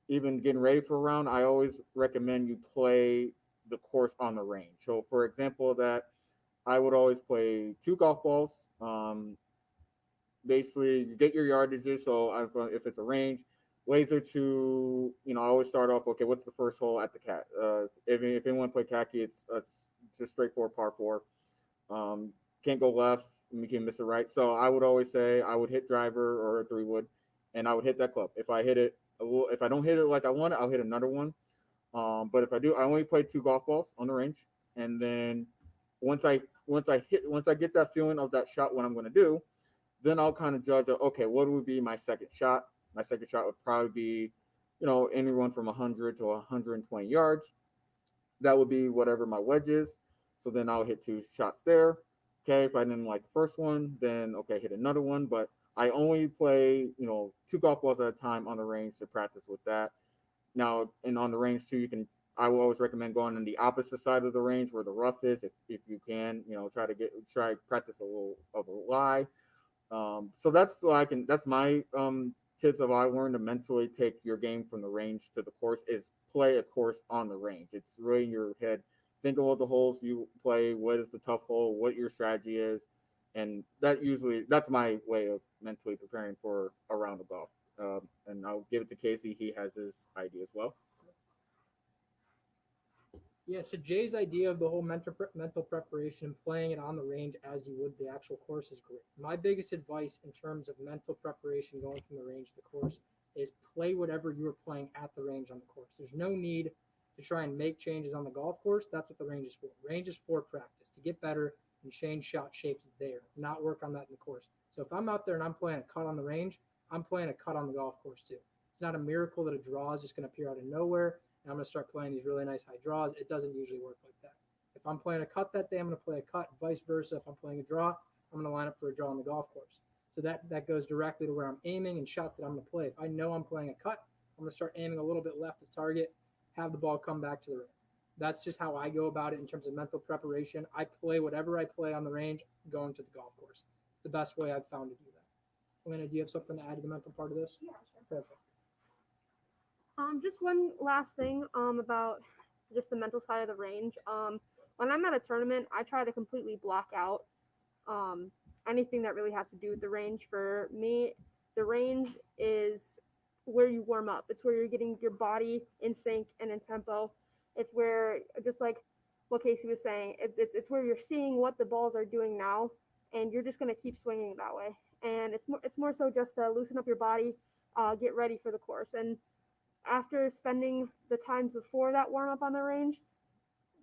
even getting ready for a round, I always recommend you play the course on the range. So, for example, that I would always play two golf balls. Basically, you get your yardages. So, if it's a range, laser to, I always start off. Okay, what's the first hole at the cat? If anyone play Katke, it's just straightforward par four. Um, can't go left, and you can miss it right. So I would always say I would hit driver or a 3-wood, and I would hit that club. If I hit it, if I don't hit it like I want it, I'll hit another one. But if I do, I only play two golf balls on the range, and then once I get that feeling of that shot, what I'm going to do, then I'll kind of judge. Okay, what would be my second shot? My second shot would probably be, anyone from 100 to 120 yards. That would be whatever my wedge is. So then I'll hit two shots there. Okay, if I didn't like the first one, then okay, hit another one. But I only play, two golf balls at a time on the range to practice with that. Now, and on the range too, I will always recommend going on the opposite side of the range where the rough is, if you can, try practice a little of a lie. So that's my tips of I learned to mentally take your game from the range to the course is play a course on the range. It's really in your head. Think of all the holes you play, what is the tough hole, what your strategy is, and that's my way of mentally preparing for a round of golf. And I'll give it to Casey. He has his idea as well. Yeah, so Jay's idea of the whole mental preparation and playing it on the range as you would the actual course is great. My biggest advice in terms of mental preparation going from the range to the course is play whatever you are playing at the range on the course. There's no need to try and make changes on the golf course. That's what the range is for. Range is for practice, to get better and change shot shapes there, not work on that in the course. So if I'm out there and I'm playing a cut on the range, I'm playing a cut on the golf course too. It's not a miracle that a draw is just going to appear out of nowhere and I'm going to start playing these really nice high draws. It doesn't usually work like that. If I'm playing a cut that day, I'm going to play a cut. Vice versa, if I'm playing a draw, I'm going to line up for a draw on the golf course. So that goes directly to where I'm aiming and shots that I'm going to play. If I know I'm playing a cut, I'm going to start aiming a little bit left of target, have the ball come back to the rim. That's just how I go about it in terms of mental preparation. I play whatever I play on the range going to the golf course. It's the best way I've found to do that. Elena, do you have something to add to the mental part of this? Yeah, sure. Perfect. Just one last thing about just the mental side of the range. When I'm at a tournament, I try to completely block out anything that really has to do with the range. For me, the range is where you warm up. It's where you're getting your body in sync and in tempo. It's where, just like what Casey was saying, it's where you're seeing what the balls are doing now, and you're just going to keep swinging that way. And it's more so just to loosen up your body, get ready for the course. And after spending the times before that warm up on the range,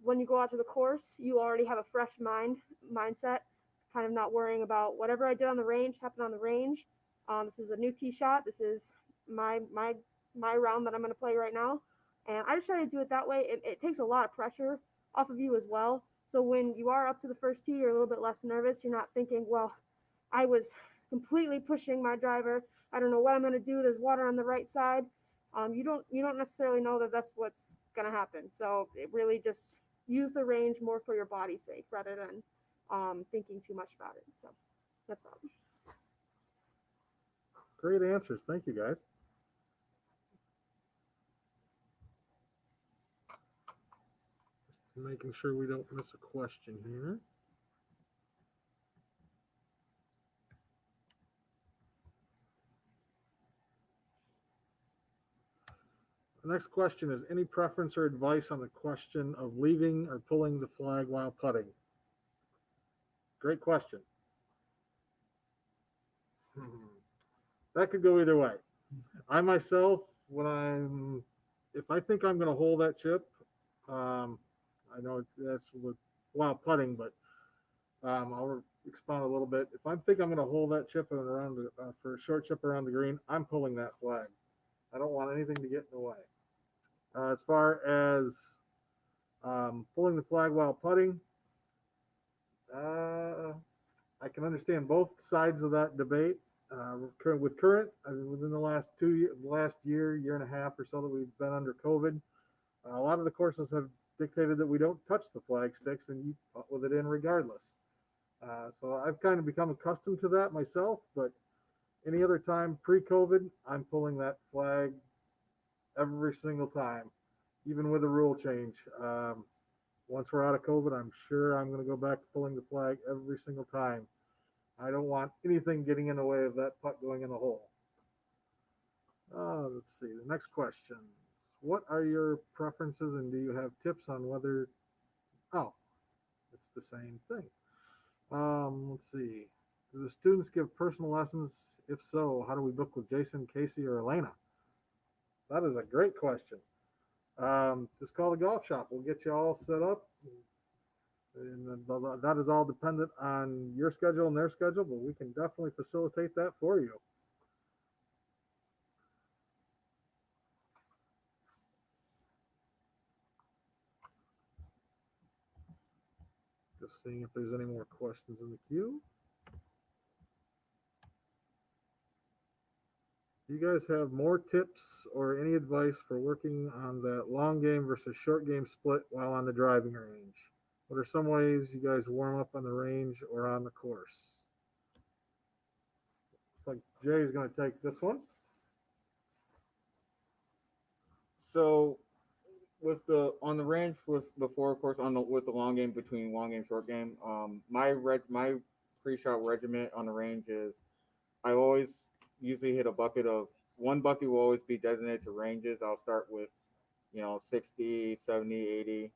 when you go out to the course, you already have a fresh mindset, kind of not worrying about whatever I did on the range happened on the range. This is a new tee shot. This is my round that I'm going to play right now. And I just try to do it that way. It takes a lot of pressure off of you as well. So when you are up to the first tee, you're a little bit less nervous. You're not thinking, well, I was completely pushing my driver. I don't know what I'm going to do. There's water on the right side. You don't necessarily know that that's what's going to happen. So it really just use the range more for your body's sake rather than thinking too much about it. So that's all. Great answers. Thank you, guys. Just making sure we don't miss a question here. The next question is, any preference or advice on the question of leaving or pulling the flag while putting? Great question. That could go either way. I myself, if I think I'm going to hold that chip, I know that's while putting, but I'll expound a little bit. If I think I'm going to hold that chip for a short chip around the green, I'm pulling that flag. I don't want anything to get in the way. As far as pulling the flag while putting, I can understand both sides of that debate. With current, within the last last year and a half or so that we've been under COVID, a lot of the courses have dictated that we don't touch the flag sticks and you putt with it in regardless. So I've kind of become accustomed to that myself, but any other time pre-COVID, I'm pulling that flag every single time, even with a rule change. Once we're out of COVID, I'm sure I'm going to go back to pulling the flag every single time. I don't want anything getting in the way of that putt going in the hole. Let's see. The next question. What are your preferences and do you have tips on whether... Oh, it's the same thing. Let's see. Do the students give personal lessons? If so, how do we book with Jason, Casey, or Elena? That is a great question. Just call the golf shop. We'll get you all set up. And that is all dependent on your schedule and their schedule, but we can definitely facilitate that for you. Just seeing if there's any more questions in the queue. Do you guys have more tips or any advice for working on that long game versus short game split while on the driving range? What are some ways you guys warm up on the range or on the course? Looks like Jay's going to take this one. So with the on the range with before, of course, with the long game between long game short game, my pre-shot regiment on the range is I always usually hit a bucket of one bucket will always be designated to ranges. I'll start with 60, 70, 80.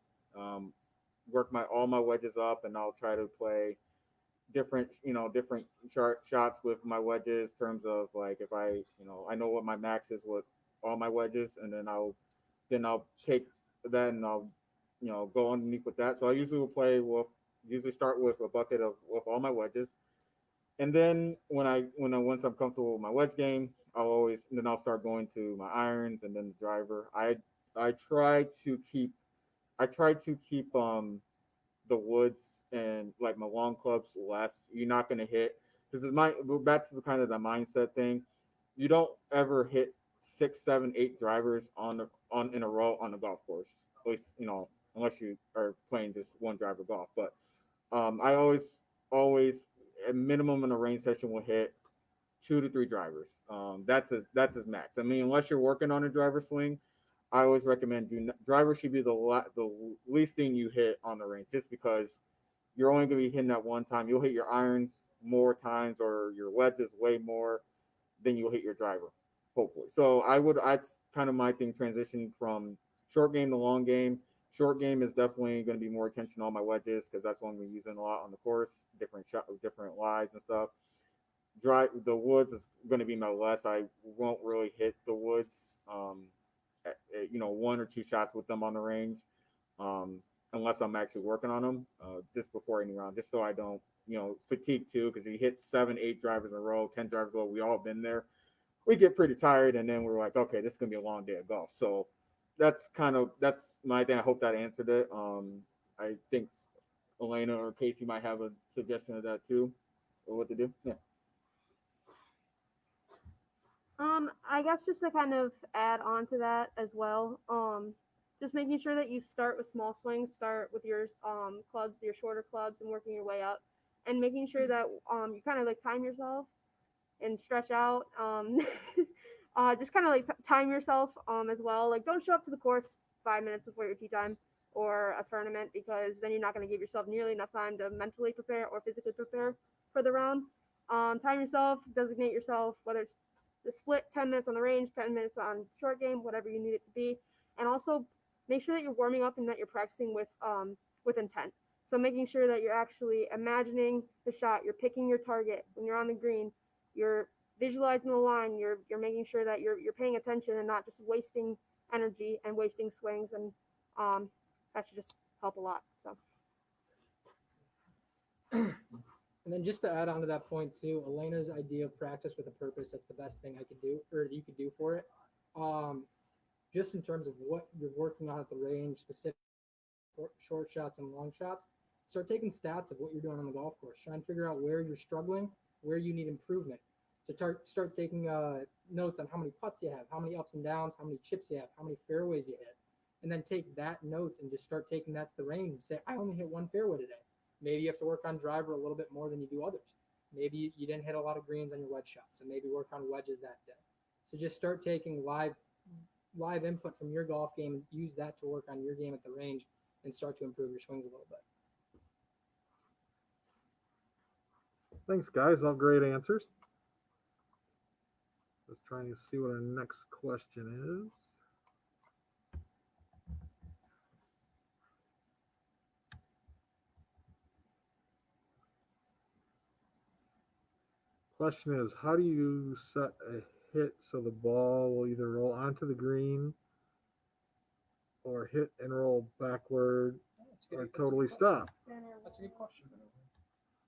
Work all my wedges up, and I'll try to play different shots with my wedges. In terms of like if I know what my max is with all my wedges, and then I'll take that and I'll go underneath with that. So I usually will start with a bucket with all my wedges, and then once I'm comfortable with my wedge game, I'll start going to my irons and then the driver. I try to keep the woods and like my long clubs less. You're not going to hit because back to the kind of the mindset thing. You don't ever hit 6, 7, 8 drivers in a row on the golf course. At least unless you are playing just one driver golf. But I always at minimum in a range session will hit 2 to 3 drivers. That's his max. I mean, unless you're working on a driver swing, I always recommend driver should be the least thing you hit on the range, just because you're only going to be hitting that one time. You'll hit your irons more times or your wedges way more than you'll hit your driver, hopefully. So that's kind of my thing, transition from short game to long game. Short game is definitely going to be more attention on my wedges because that's one we're using a lot on the course, different lies and stuff. The woods is going to be my less. I won't really hit the woods. 1 or 2 shots with them on the range, unless I'm actually working on them just before any round, just so I don't, fatigue too. Because if you hit 7, 8 drivers in a row, 10 drivers in a row, we all been there. We get pretty tired, and then we're like, okay, this is gonna be a long day of golf. So that's my thing. I hope that answered it. I think Elena or Casey might have a suggestion of that too, or what to do. Yeah. I guess just to kind of add on to that as well, just making sure that you start with small swings, start with your clubs, your shorter clubs, and working your way up, and making sure that you kind of like time yourself and stretch out. Just kind of like time yourself as well. Like don't show up to the course 5 minutes before your tee time or a tournament, because then you're not going to give yourself nearly enough time to mentally prepare or physically prepare for the round. Time yourself, designate yourself, whether it's the split 10 minutes on the range, 10 minutes on short game, whatever you need it to be. And also make sure that you're warming up and that you're practicing with intent. So making sure that you're actually imagining the shot, you're picking your target. When you're on the green, you're visualizing the line, you're making sure that you're paying attention and not just wasting energy and wasting swings. And that should just help a lot. So. And then just to add on to that point too, Elena's idea of practice with a purpose, that's the best thing I could do, or you could do for it. Just in terms of what you're working on at the range, specific short shots and long shots, Start taking stats of what you're doing on the golf course. Try and figure out where you're struggling, where you need improvement. So start taking notes on how many putts you have, how many ups and downs, how many chips you have, how many fairways you hit. And then take that notes and just start taking that to the range and say, I only hit one fairway today. Maybe you have to work on driver a little bit more than you do others. Maybe you didn't hit a lot of greens on your wedge shots, so maybe work on wedges that day. So just start taking live input from your golf game and use that to work on your game at the range and start to improve your swings a little bit. Thanks, guys. All great answers. Just trying to see what our next question is. Question is, how do you set a hit so the ball will either roll onto the green or hit and roll backward or totally stop? That's a good question.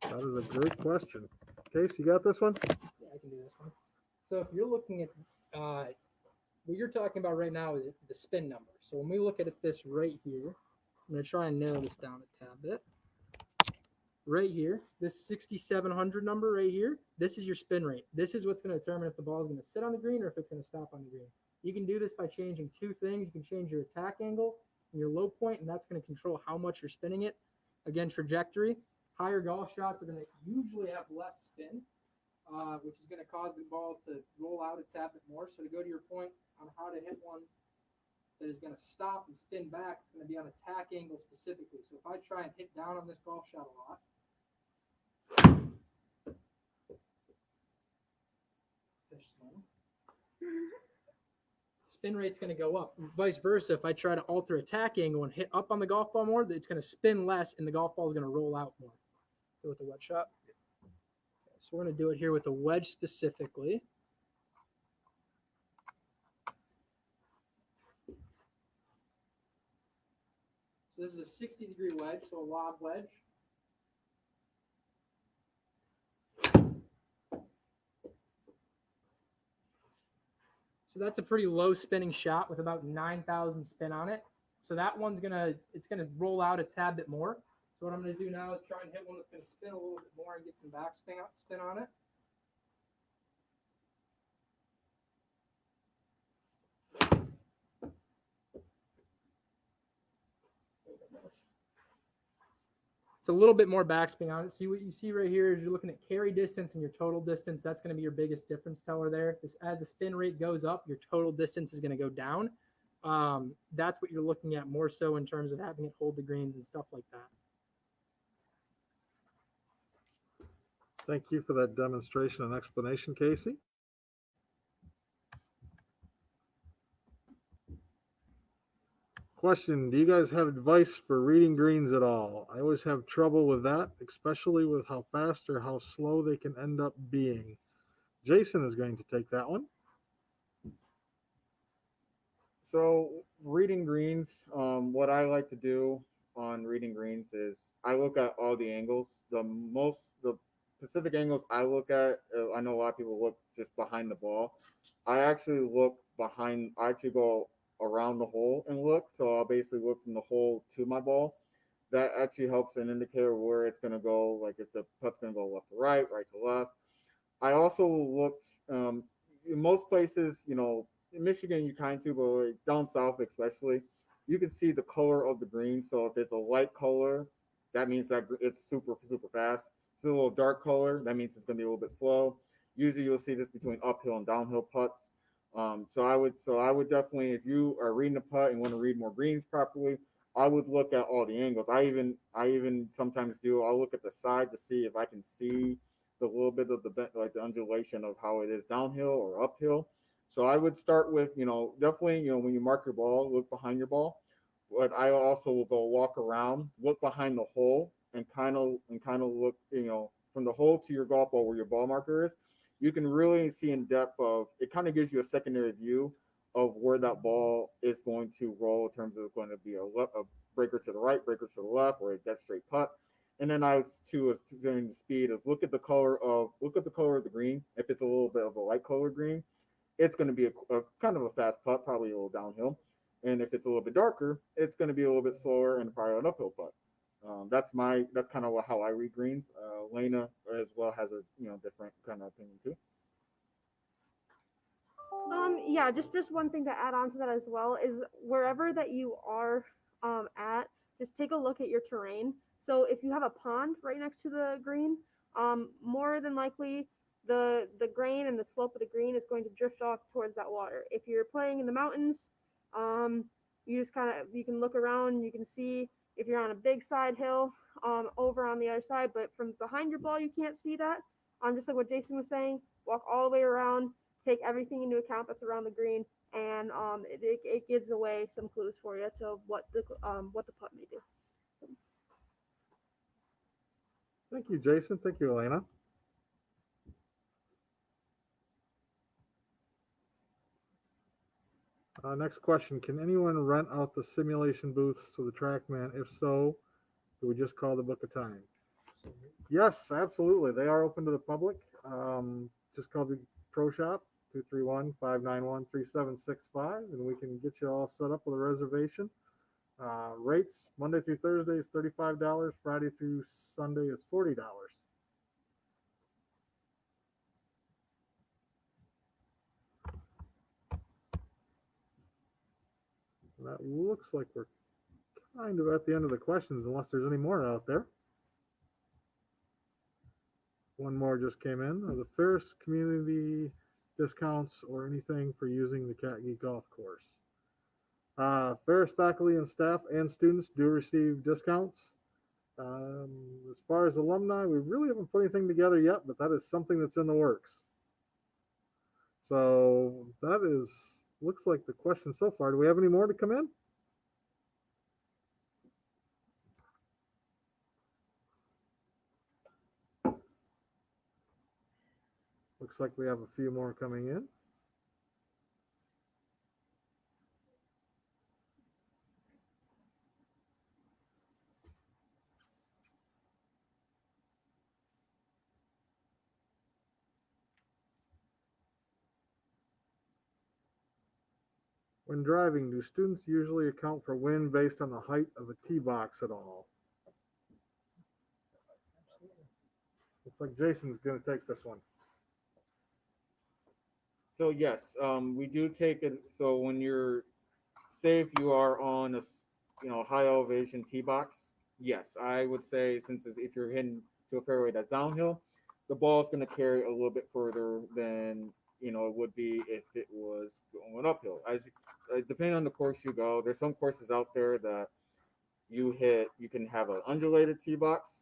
That is a great question. Case, you got this one? Yeah, I can do this one. So if you're looking at what you're talking about right now is the spin number. So when we look at this right here, I'm going to try and narrow this down a tad bit. Right here, this 6,700 number right here, this is your spin rate. This is what's going to determine if the ball is going to sit on the green or if it's going to stop on the green. You can do this by changing two things. You can change your attack angle and your low point, and that's going to control how much you're spinning it. Again, trajectory. Higher golf shots are going to usually have less spin, which is going to cause the ball to roll out a tad bit more. So to go to your point on how to hit one that is going to stop and spin back, it's going to be on attack angle specifically. So if I try and hit down on this golf shot a lot, spin rate's going to go up. Vice versa, if I try to alter attack angle and hit up on the golf ball more, it's going to spin less and the golf ball is going to roll out more. Do it with the wedge shot. Okay, so we're going to do it here with the wedge specifically. So this is a 60-degree wedge, so a lob wedge. So that's a pretty low spinning shot with about 9,000 spin on it. So that one's it's gonna roll out a tad bit more. So what I'm gonna do now is try and hit one that's gonna spin a little bit more and get some back spin on it. It's a little bit more backspin on it. See what you see right here is you're looking at carry distance and your total distance. That's going to be your biggest difference teller there. As the spin rate goes up, your total distance is going to go down. That's what you're looking at more so in terms of having it hold the greens and stuff like that. Thank you for that demonstration and explanation, Casey. Question, do you guys have advice for reading greens at all? I always have trouble with that, especially with how fast or how slow they can end up being. Jason is going to take that one. So reading greens, what I like to do on reading greens is I look at all the angles. The specific angles I look at, I know a lot of people look just behind the ball. I actually look behind, I actually go around the hole and look. So I'll basically look from the hole to my ball. That actually helps an indicator where it's going to go, like if the putt's going to go left to right, right to left. I also look, in most places, you know, in Michigan you kind of, but down south especially, you can see the color of the green. So if it's a light color, that means that it's super, super fast. If it's a little dark color, that means it's going to be a little bit slow. Usually you'll see this between uphill and downhill putts. So I would definitely, if you are reading a putt and want to read more greens properly, I would look at all the angles. I even sometimes I'll look at the side to see if I can see the little bit of the undulation of how it is downhill or uphill. So I would start with, definitely, when you mark your ball, look behind your ball. But I also will go walk around, look behind the hole, and kind of look, from the hole to your golf ball where your ball marker is. You can really see in depth of, it kind of gives you a secondary view of where that ball is going to roll in terms of going to be a breaker to the right, breaker to the left, or a dead straight putt. And then during the speed is look at the color of the green. If it's a little bit of a light color green, it's going to be a kind of a fast putt, probably a little downhill. And if it's a little bit darker, it's going to be a little bit slower and probably an uphill putt. That's kind of how I read greens. Lena as well has a different kind of opinion too. Yeah, just one thing to add on to that as well is wherever that you are at, just take a look at your terrain. So if you have a pond right next to the green, more than likely the grain and the slope of the green is going to drift off towards that water. If you're playing in the mountains, you just you can look around, you can see if you're on a big side hill over on the other side, but from behind your ball you can't see that. Just like what Jason was saying, walk all the way around, take everything into account that's around the green, and it gives away some clues for you to what the putt may do. Thank you, Jason. Thank you, Elena. Next question. Can anyone rent out the simulation booth to the TrackMan? If so, do we just call the book a time? Yes, absolutely. They are open to the public. Just call the Pro Shop, 231-591-3765, and we can get you all set up with a reservation. Rates, Monday through Thursday is $35. Friday through Sunday is $40. That looks like we're kind of at the end of the questions, unless there's any more out there. One more just came in. Are the Ferris community discounts or anything for using the Katke golf course? Ferris faculty and staff and students do receive discounts. As far as alumni, we really haven't put anything together yet, but that is something that's in the works. So that looks like the question so far. Do we have any more to come in? Looks like we have a few more coming in. When driving, do students usually account for wind based on the height of a tee box at all? Looks like Jason's going to take this one. So yes, we do take it. So when you're, say if you are on a high elevation tee box, yes, I would say if you're hitting to a fairway that's downhill, the ball is going to carry a little bit further than it would be if it was going uphill. Depending on the course you go, there's some courses out there that you can have an undulated tee box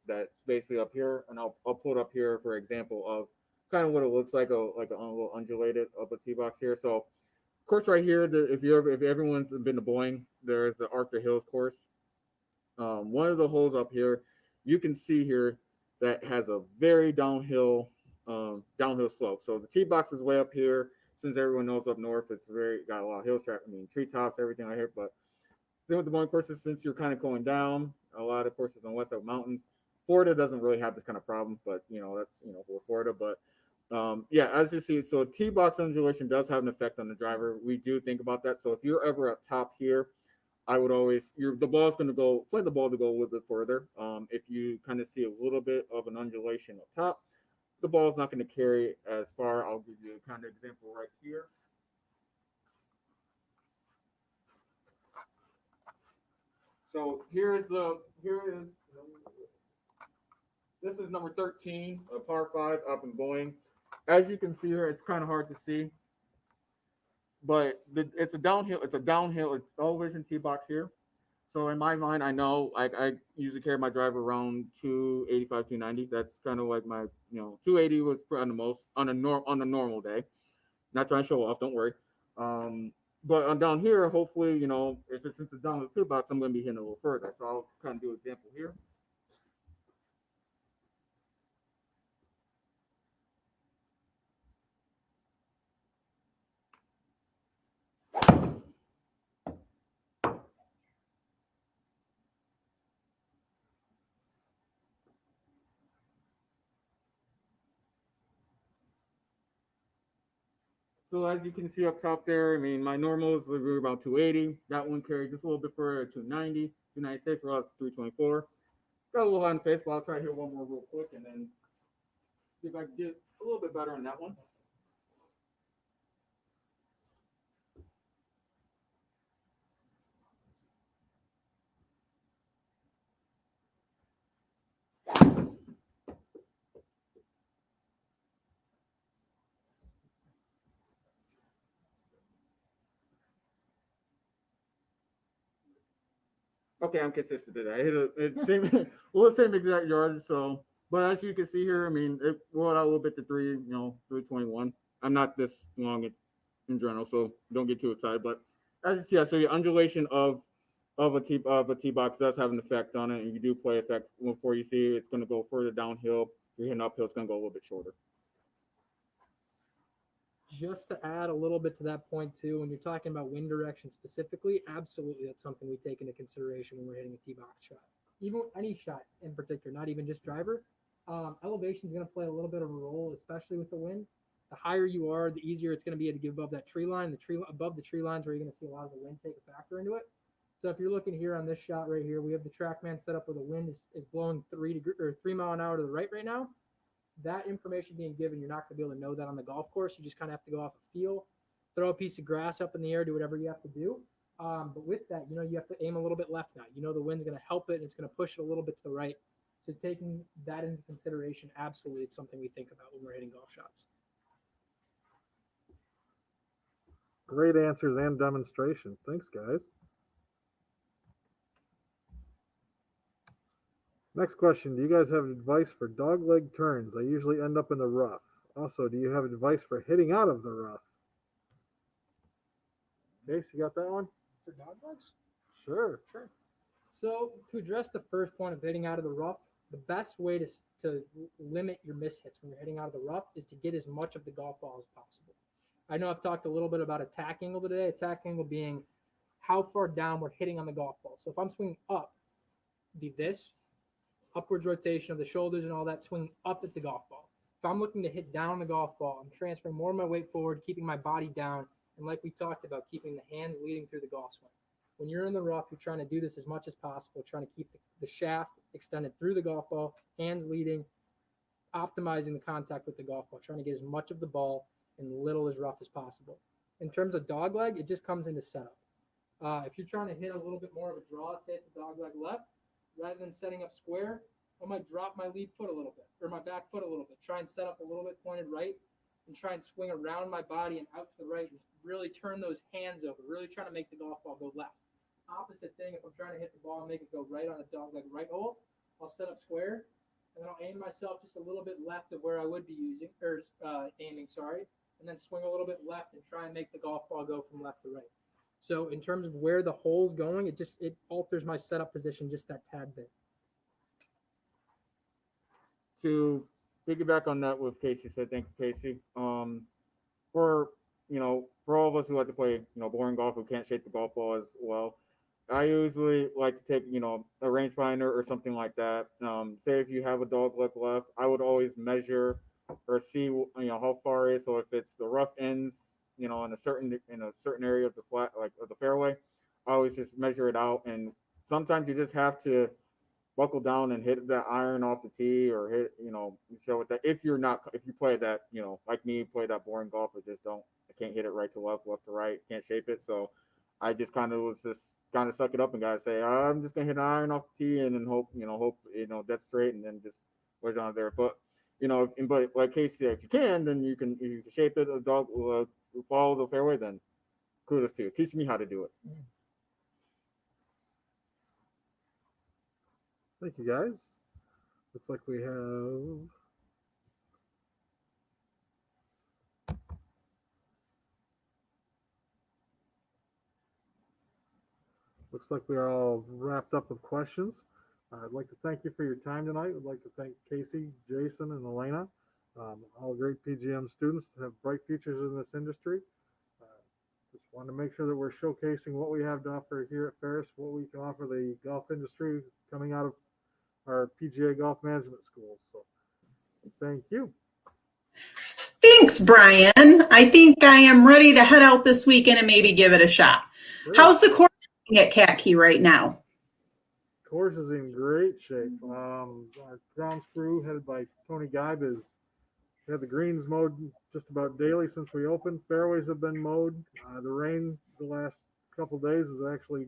that's basically up here, and I'll pull it up here for example of kind of what it looks like a little undulated of a tee box here. So course right here, if everyone's been to Boeing, there's the Arthur Hills course. One of the holes up here, you can see here that has a very downhill slope. So the tee box is way up here. Since everyone knows up north, it's got a lot of hill track. Treetops, everything out here. But then with the Boeing courses, since you're kind of going down, a lot of courses on west side mountains. Florida doesn't really have this kind of problem, but that's for Florida. But yeah, as you see, so tee box undulation does have an effect on the driver. We do think about that. So if you're ever up top here, I would always the ball's going to go play the ball to go a little bit further. If you kind of see a little bit of an undulation up top, the ball's not going to carry as far. I'll give you a kind of example right here. So this is number 13, a par 5 up in Boeing. As you can see here, it's kind of hard to see, but it's a downhill. It's elevation tee box here. So in my mind, I know I usually carry my driver around 285, 290. That's kind of like my 280 was on the most on a normal day. Not trying to show off, don't worry. But down here, hopefully, if it's a downhill tee box, I'm going to be hitting a little further. So I'll kind of do an example here. So as you can see up top there, my normals are about 280. That one carried just a little bit further at 290, United States. We're up 324. Got a little high in the face, but I'll try to hit one more real quick and then see if I can get a little bit better on that one. Okay, I'm consistent today. I hit the same exact yardage. So, but as you can see here, I mean, it rolled out a little bit to 321. I'm not this long in general, so don't get too excited. But as you see, so the undulation of a tee box does have an effect on it, and you do play effect before you see it's going to go further downhill. If you're hitting uphill, it's going to go a little bit shorter. Just to add a little bit to that point too, when you're talking about wind direction specifically, absolutely that's something we take into consideration when we're hitting a tee box shot. Even any shot in particular, not even just driver. Elevation is going to play a little bit of a role, especially with the wind. The higher you are, the easier it's going to be to get above that tree line. Above the tree lines where you're going to see a lot of the wind take a factor into it. So if you're looking here on this shot right here, we have the TrackMan set up where the wind is blowing 3 mile an hour to the right now. That information being given, you're not going to be able to know that on the golf course. You just kind of have to go off a feel, throw a piece of grass up in the air, do whatever you have to do. But with that, you have to aim a little bit left now. The wind's going to help it, and it's going to push it a little bit to the right. So taking that into consideration, absolutely, it's something we think about when we're hitting golf shots. Great answers and demonstration. Thanks, guys. Next question. Do you guys have advice for dogleg turns? I usually end up in the rough. Also, do you have advice for hitting out of the rough? Case, you got that one? For doglegs? Sure. So to address the first point of hitting out of the rough, the best way to limit your mishits when you're hitting out of the rough is to get as much of the golf ball as possible. I know I've talked a little bit about attack angle today, attack angle being how far down we're hitting on the golf ball. So if I'm swinging up, be this, upwards rotation of the shoulders and all that, swing up at the golf ball. If I'm looking to hit down the golf ball, I'm transferring more of my weight forward, keeping my body down, and like we talked about, keeping the hands leading through the golf swing. When you're in the rough, you're trying to do this as much as possible, trying to keep the shaft extended through the golf ball, hands leading, optimizing the contact with the golf ball, trying to get as much of the ball in little as rough as possible. In terms of dogleg, it just comes into setup. If you're trying to hit a little bit more of a draw, say it's a dogleg left, rather than setting up square, I might drop my lead foot a little bit, or my back foot a little bit, try and set up a little bit pointed right, and try and swing around my body and out to the right, and really turn those hands over, really trying to make the golf ball go left. Opposite thing, if I'm trying to hit the ball and make it go right on a dogleg right hole, I'll set up square, and then I'll aim myself just a little bit left of where I would be aiming, and then swing a little bit left and try and make the golf ball go from left to right. So in terms of where the hole's going, it alters my setup position just that tad bit. To piggyback on that with Casey said, thank you, Casey. For all of us who like to play, boring golf, who can't shape the golf ball as well, I usually like to take, a rangefinder or something like that. Say if you have a dogleg left, I would always measure or see, how far it is. So if it's the rough ends, in a certain area of the flat, like of the fairway, I always just measure it out. And sometimes you just have to buckle down and hit that iron off the tee, or hit, show it that if you play that, like me, play that boring golf, I can't hit it right to left, left to right, can't shape it. So I just kind of suck it up and gotta say, I'm just gonna hit an iron off the tee and then hope that's straight, and then just wedge on there. But but like Casey said, if you can, then you can shape it, follow the fairway, then kudos to you. Teach me how to do it. Thank you, guys. Looks like we have we are all wrapped up with questions. I'd like to thank you for your time tonight. I'd like to thank Casey, Jason, and Elena, all great PGM students that have bright futures in this industry. Just want to make sure that we're showcasing what we have to offer here at Ferris, what we can offer the golf industry coming out of our PGA Golf Management School. So thank you. Thanks, Brian. I think I am ready to head out this weekend and maybe give it a shot. Great. How's the course at Katke right now? Course is in great shape. Our grounds crew, headed by Tony Geib, has had the greens mowed just about daily since we opened. Fairways have been mowed. The rain the last couple days has actually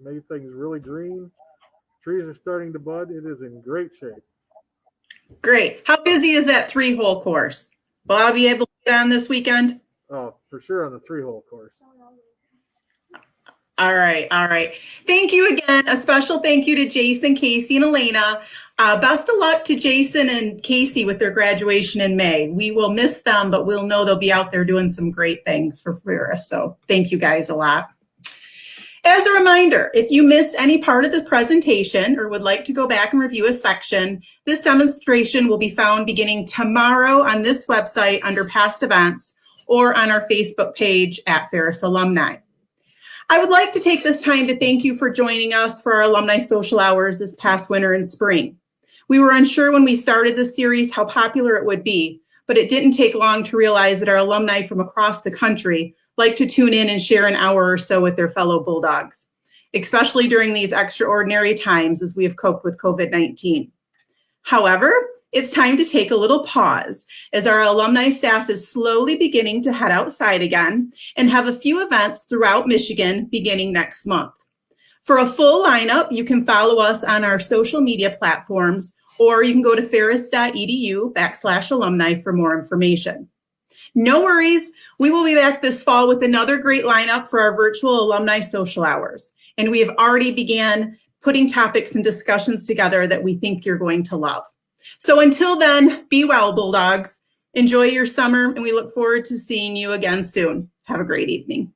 made things really green. Trees are starting to bud. It is in great shape. Great. How busy is that 3-hole course? Will I be able to get on this weekend? Oh, for sure on the 3-hole course. All right. All right. Thank you again. A special thank you to Jason, Casey, and Elena. Best of luck to Jason and Casey with their graduation in May. We will miss them, but we'll know they'll be out there doing some great things for Ferris. So thank you guys a lot. As a reminder, if you missed any part of the presentation or would like to go back and review a section, this demonstration will be found beginning tomorrow on this website under past events or on our Facebook page at Ferris Alumni. I would like to take this time to thank you for joining us for our Alumni Social Hours this past winter and spring. We were unsure when we started this series how popular it would be, but it didn't take long to realize that our alumni from across the country like to tune in and share an hour or so with their fellow Bulldogs, especially during these extraordinary times as we have coped with COVID-19. However, it's time to take a little pause as our alumni staff is slowly beginning to head outside again and have a few events throughout Michigan beginning next month. For a full lineup, you can follow us on our social media platforms, or you can go to ferris.edu/alumni for more information. No worries, we will be back this fall with another great lineup for our virtual Alumni Social Hours, and we have already began putting topics and discussions together that we think you're going to love. So until then, be well, Bulldogs. Enjoy your summer, and we look forward to seeing you again soon. Have a great evening.